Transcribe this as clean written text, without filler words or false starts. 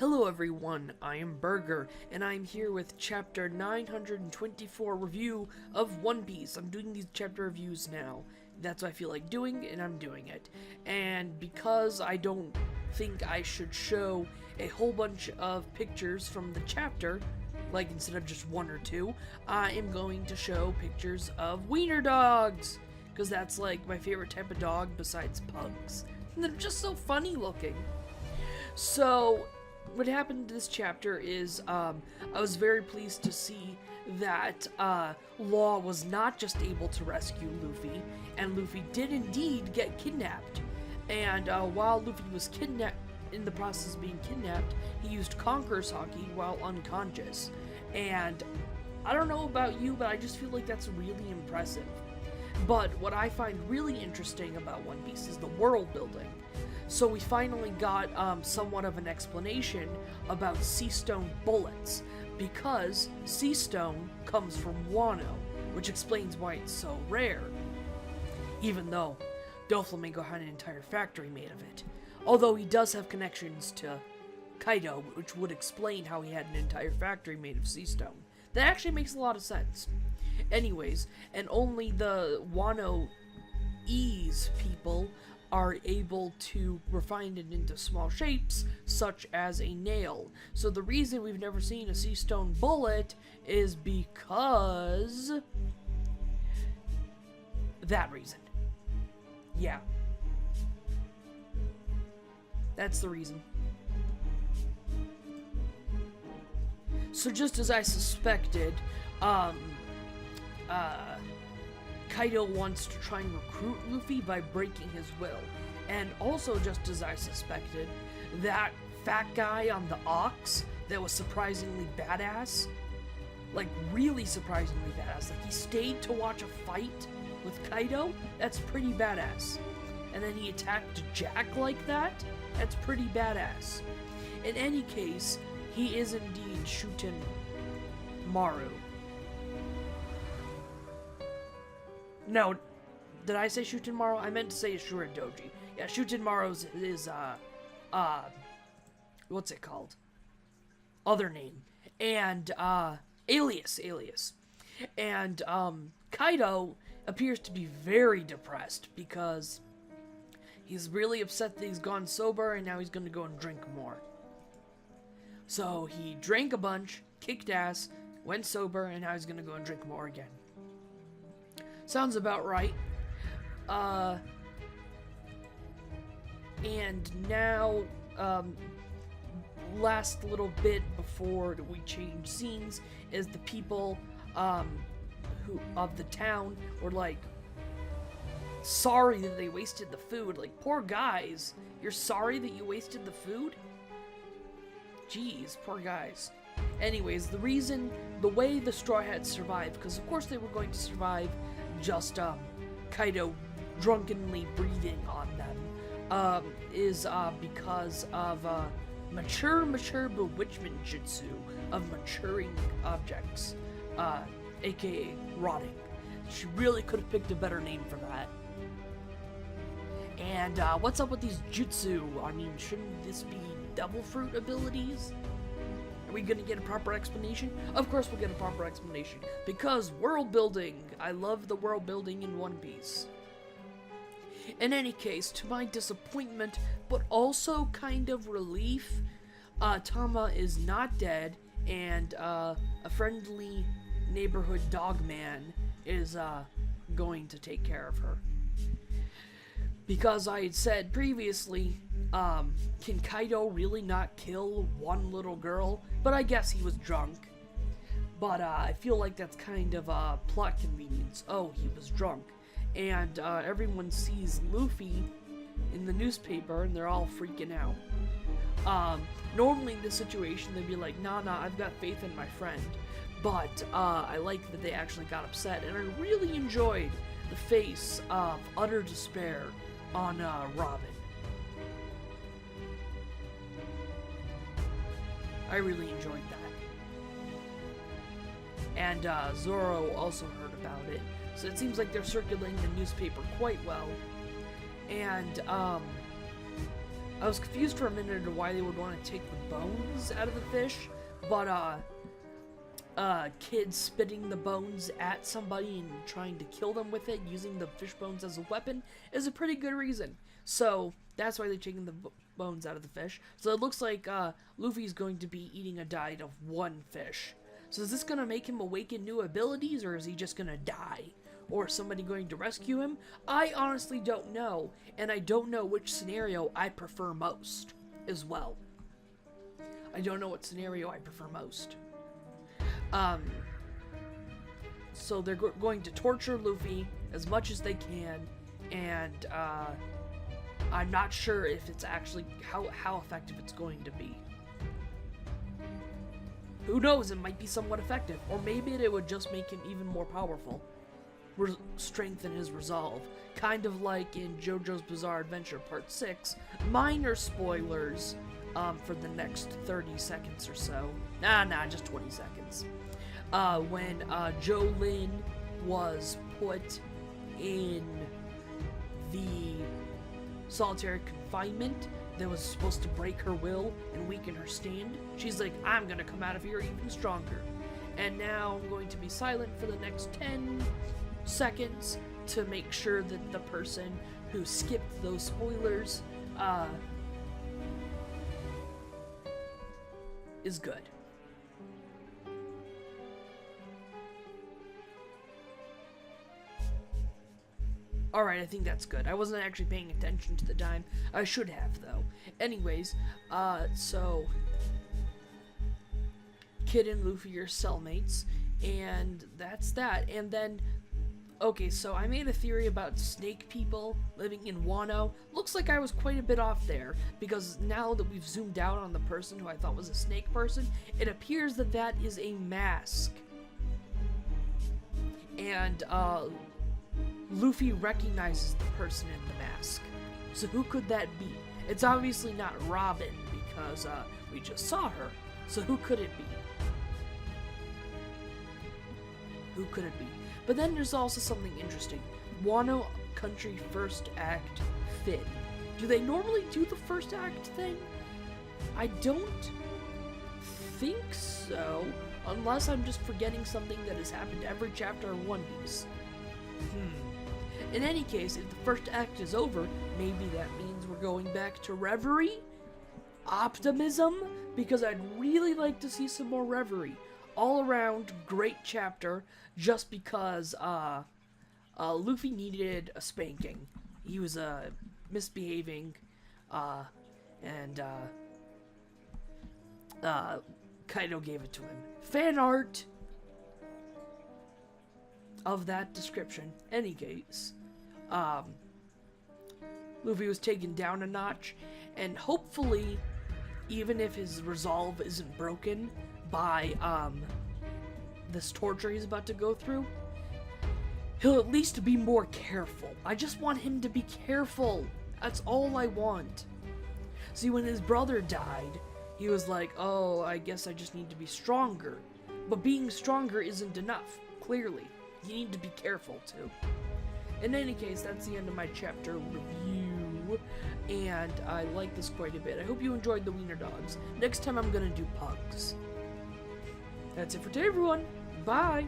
Hello everyone, I am Burger, and I'm here with chapter 924 review of One Piece. I'm doing these chapter reviews now. That's what I feel like doing, and I'm doing it. And because I don't think I should show a whole bunch of pictures from the chapter, like instead of just one or two, I am going to show pictures of wiener dogs! Because that's like my favorite type of dog besides pugs. And they're just so funny looking. So, what happened in this chapter is, I was very pleased to see that, Law was not just able to rescue Luffy, and Luffy did indeed get kidnapped. And, while Luffy was in the process of being kidnapped, he used Conqueror's Haki while unconscious. And, I don't know about you, but I just feel like that's really impressive. But what I find really interesting about One Piece is the world building. So we finally got somewhat of an explanation about sea stone bullets, because sea stone comes from Wano, which explains why it's so rare. Even though Doflamingo had an entire factory made of it. Although he does have connections to Kaido, which would explain how he had an entire factory made of sea stone. That actually makes a lot of sense. Anyways, and only the Wano Ease people are able to refine it into small shapes, such as a nail. So the reason we've never seen a sea stone bullet is because... that reason. Yeah. That's the reason. So just as I suspected, Kaido wants to try and recruit Luffy by breaking his will. And also, just as I suspected, that fat guy on the ox that was surprisingly badass, like really surprisingly badass, like he stayed to watch a fight with Kaido, that's pretty badass. And then he attacked Jack like that, that's pretty badass. In any case, he is indeed Shuten Maru. No, did I say Shutenmaru? I meant to say Ashura Doji. Yeah, Shutenmaru is, what's it called? Other name. And, alias. And, Kaido appears to be very depressed because he's really upset that he's gone sober and now he's gonna go and drink more. So, he drank a bunch, kicked ass, went sober, and now he's gonna go and drink more again. Sounds about right. And now, last little bit before we change scenes is the people, who of the town were like, sorry that they wasted the food. Like, poor guys, you're sorry that you wasted the food? Jeez, poor guys. Anyways, the way the Straw Hats survived, because of course they were going to survive just Kaido drunkenly breathing on them, is because of mature bewitchment jutsu of maturing objects, aka rotting. She really could have picked a better name for that. And what's up with these jutsu? I mean, shouldn't this be devil fruit abilities? Are we gonna get a proper explanation? Of course we'll get a proper explanation, because world building! I love the world building in One Piece. In any case, to my disappointment, but also kind of relief, Tama is not dead, and a friendly neighborhood dog man is going to take care of her. Because I had said previously, can Kaido really not kill one little girl? But I guess he was drunk. But I feel like that's kind of a plot convenience. Oh, he was drunk. And everyone sees Luffy in the newspaper and they're all freaking out. Normally in this situation they'd be like, nah, I've got faith in my friend. But I like that they actually got upset, and I really enjoyed the face of utter despair on Robin. I really enjoyed that. And Zoro also heard about it, so it seems like they're circulating the newspaper quite well. And I was confused for a minute of why they would want to take the bones out of the fish, but Kid spitting the bones at somebody and trying to kill them with it, using the fish bones as a weapon, is a pretty good reason. So that's why they're taking the bones out of the fish. So it looks like Luffy's going to be eating a diet of one fish. So is this going to make him awaken new abilities, or is he just going to die? Or is somebody going to rescue him? I honestly don't know, and I don't know which scenario I prefer most as well. I don't know what scenario I prefer most. So they're going to torture Luffy as much as they can, and I'm not sure if it's actually how effective it's going to be. Who knows, it might be somewhat effective, or maybe it would just make him even more powerful. Strengthen his resolve, kind of like in JoJo's Bizarre Adventure Part 6. Minor spoilers for the next 30 seconds or so. Nah, just 20 seconds. When Jolin was put in the solitary confinement that was supposed to break her will and weaken her stand, she's like, I'm gonna come out of here even stronger. And now I'm going to be silent for the next 10 seconds to make sure that the person who skipped those spoilers is good. Alright, I think that's good. I wasn't actually paying attention to the time. I should have, though. Anyways, so Kid and Luffy are cellmates, and that's that. And then, okay, so I made a theory about snake people living in Wano. Looks like I was quite a bit off there, because now that we've zoomed out on the person who I thought was a snake person, it appears that that is a mask. And, Luffy recognizes the person in the mask. So who could that be? It's obviously not Robin, because we just saw her. So who could it be? Who could it be? But then there's also something interesting. Wano Country First Act Fin. Do they normally do the first act thing? I don't think so. Unless I'm just forgetting something that has happened every chapter of One Piece. In any case, if the first act is over, maybe that means we're going back to Reverie? Optimism? Because I'd really like to see some more Reverie. All around, great chapter, just because Luffy needed a spanking. He was misbehaving, and Kaido gave it to him. Fan art of that description. Any case, Luffy was taken down a notch, and hopefully, even if his resolve isn't broken by this torture he's about to go through, he'll at least be more careful. I just want him to be careful. That's all I want. See, when his brother died, he was like, oh, I guess I just need to be stronger. But being stronger isn't enough, clearly. You need to be careful, too. In any case, that's the end of my chapter review, and I like this quite a bit. I hope you enjoyed the Wiener Dogs. Next time I'm gonna do Pugs. That's it for today, everyone. Bye!